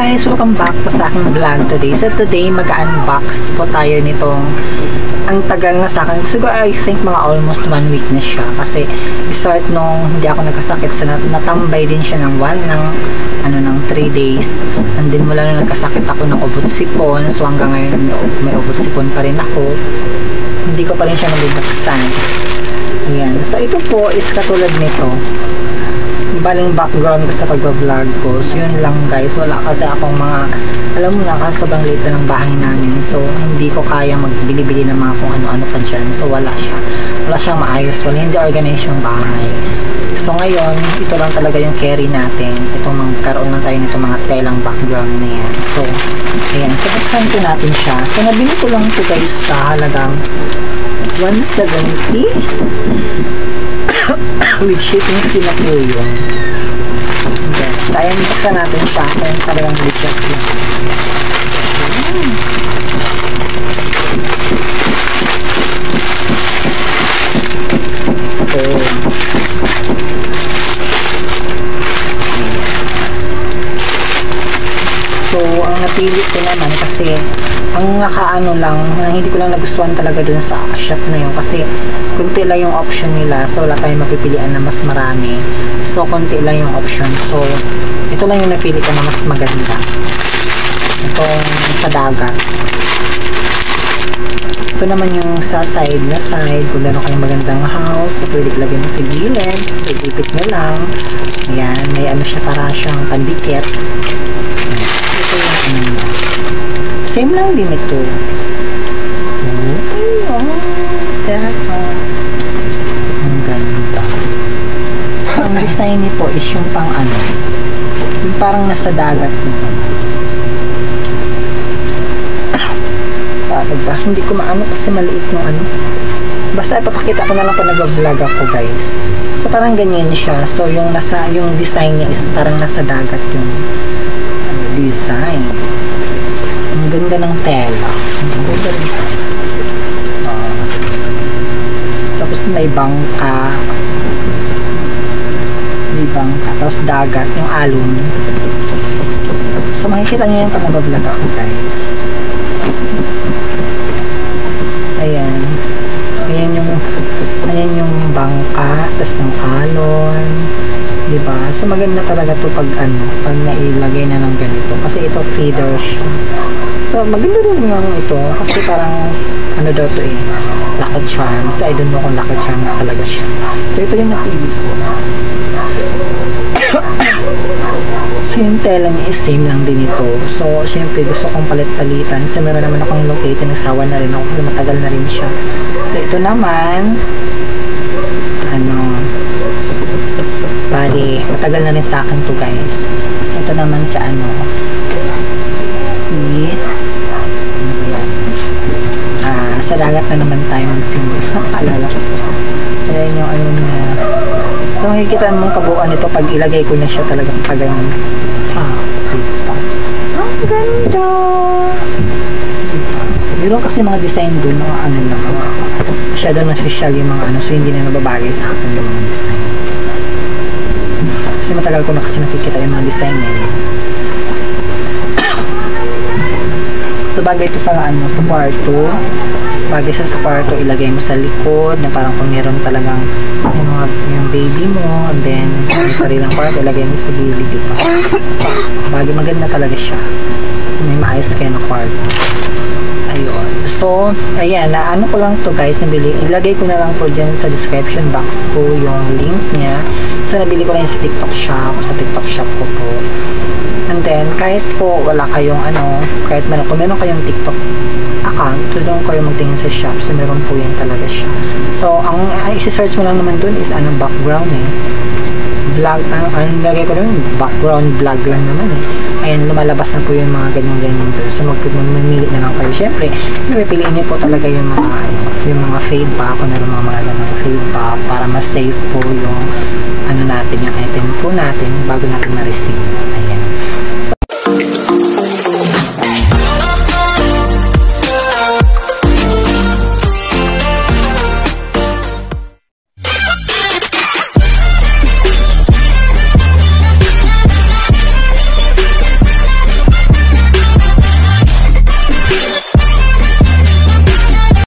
guys, welcome back po sa aking vlog today. So today mag-unbox po tayo nitong ang tagal na sa akin. Siguro I think mga almost 1 week na siya. Kasi start nung hindi ako nagkasakit. So natambay din siya ng 3 days. And then mula nung nagkasakit ako ng ubot sipon. So hanggang ngayon may ubot sipon pa rin ako. Hindi ko pa rin siya nabibuksan. Ayan. So ito po is katulad nito. Baling background ko sa pagbablog ko. So yun lang guys, wala kasi akong mga, alam mo na kasi sobrang liit ng bahay namin, so hindi ko kaya magbili-bili ng mga kung ano-ano pa dyan. So wala siyang maayos, hindi organized yung bahay. So ngayon, ito lang talaga yung carry natin, itong magkaroon lang tayo nitong mga telang background na yan. So ayan, so buksan ko natin siya. So nabili ko lang ito guys sa halagang 170 with shipping fee na po yun. Yes. So, ayan, buksan natin siya kung talagang legit lang. Okay. So, ang napili ko naman kasi ang nakaano lang, hindi ko lang nagustuhan talaga dun sa shop na yun kasi kunti lang yung option nila, so wala tayong mapipilian na mas marami, so kunti lang yung option. So ito lang yung napili ko na mas maganda, itong sa dagat. Ito naman yung sa side na side, kung meron kayong magandang house, so pwede ilagay mo sa gilid, so ipit nyo lang. Ayan, may ano siya, para siyang pandikit. Ito yung ano niya, same lang din ito. Ang ganda. Ang design nito is yung pang ano, yung parang nasa dagat nito. Diba? Hindi ko maano kasi maliit yung ano. Basta ipapakita ko na lang pag nag-vlog ako guys. So parang ganyan siya. So yung design niya is parang nasa dagat yung design. Ang ganda ng tela. Ang ganda rin. Tapos may bangka. Tapos dagat, yung alon. So makikita nyo yung pag nag-vlog ako guys. Ayan. Ayan yung bangka. Tapos yung alon. Diba? So maganda talaga to pag nailagay na ng ganito. Kasi ito feeder siya. So maganda rin nga ito. Kasi parang ano daw to lucky charm. So I don't know kung lucky charm na talaga siya. So ito yung napili ko. So yung tela niya is same lang din ito. So syempre gusto kong palit-palitan. So meron naman akong located. Nagsawa na rin ako kasi matagal na rin siya. So ito naman bali, matagal na rin sa akin to guys. So ito naman sa ano ba yan? Sa dagat na naman tayo magsimula. Alala ko. Ayan yung ano na. So makikita mong kabuuan nito pag ilagay ko na siya talagang pagano. Diba? Ang ganda. Diba? Meron kasi mga design dun, ano lang. Masyado na social yung mga ano, so hindi na nababagay sa akin yung mga design. Kasi matagal ko na kasi nakikita yung mga design na yun. So bagay ito sa ano, sa kwarto. Bagay siya sa kwarto, ilagay mo sa likod na parang kung meron talagang yung baby mo, and then yung sarilang kwarto, ilagay mo sa gilid, diba? Bagay, maganda talaga siya. May maayos kayo na kwarto. Ayun. So, ayan, ano ko lang to guys, nabili. Ilagay ko na lang po dyan sa description box po yung link niya. So, nabili ko lang sa TikTok shop, ko po. And then, kahit po wala kayong kahit kung meron kayong TikTok account, tulong kayo magtingin sa shop. So, meron po yan talaga siya. So, ang isi-search mo lang naman dun is background vlog, nilagay ko naman background vlog lang naman Ayan, lumalabas na po yung mga ganyan-ganyan doon. So, mamili na lang kayo. Siyempre, pipiliin niyo po talaga yung mga fade pa. Kung meron mga fade pa para mas safe po yung natin, yung item po natin bago natin ma-receive. Ayan.